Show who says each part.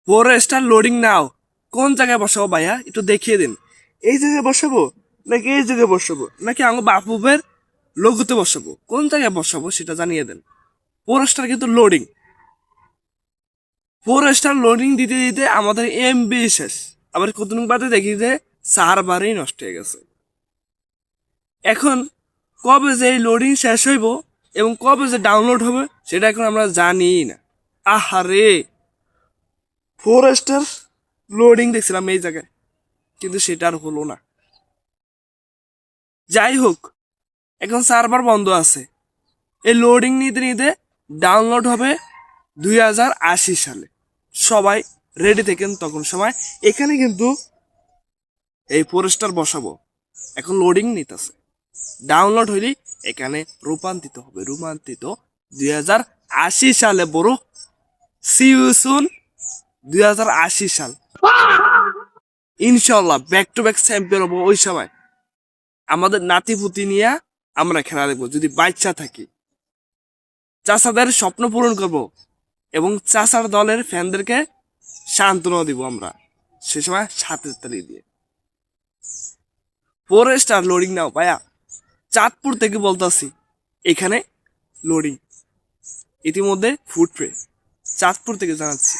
Speaker 1: Four star loading নাও। কোন জায়গায় বসাবো ভাইয়া একটু দেখিয়ে দিন। এই জায়গায় বসাবো নাকি এই জায়গায় বসাবো নাকি আমার বাপুবের লঘুতে বসাবো, কোন জায়গায় বসাবো সেটা জানিয়ে দেন। 4 স্টার কিন্তু লোডিং, 4 স্টার লোডিং দিতে দিতে আমাদের এমবি শেষ। আবার কতদিন বাদে দেখি যে সার্ভারই নষ্ট হয়ে গেছে। এখন কবে যে এই লোডিং শেষ হইব এবং কবে যে ডাউনলোড হবে সেটা এখন আমরা জানি না। আহারে, 4 স্টার লোডিং দেখছিলাম এই জায়গায়, কিন্তু সেটা আর হলো না। যাই হোক, এখন সার্ভার বন্ধ আছে। এই লোডিং নিতে নিতে ডাউনলোড হবে 2080 সালে। সবাই রেডি থাকেন তখন সময়। এখানে কিন্তু এই 4 স্টার বসাবো, এখন লোডিং নিতেছে। ডাউনলোড হইলেই এখানে রূপান্তরিত হবে, রূপান্তরিত 2080 সালে। বড় সি ইউ সুন 2080 সাল, ইনশাল্লাহ ব্যাক টু ব্যাক চ্যাম্পিয়ন হবো। ওই সময় আমাদের নাতিপুতি নিয়ে আমরা খেলা দেখবো যদি বাচ্চা থাকি। চাচাদের স্বপ্ন পূরণ করব এবং চাচার দলের ফ্যানদেরকে সান্ত্বনা দিব আমরা সে সময় সাথে তালি দিয়ে। 4 স্টার লোডিং নাও ভাইয়া, চাঁদপুর থেকে বলতাছি। এখানে লোডিং ইতিমধ্যে ফুটবে, চাঁদপুর থেকে জানাচ্ছি।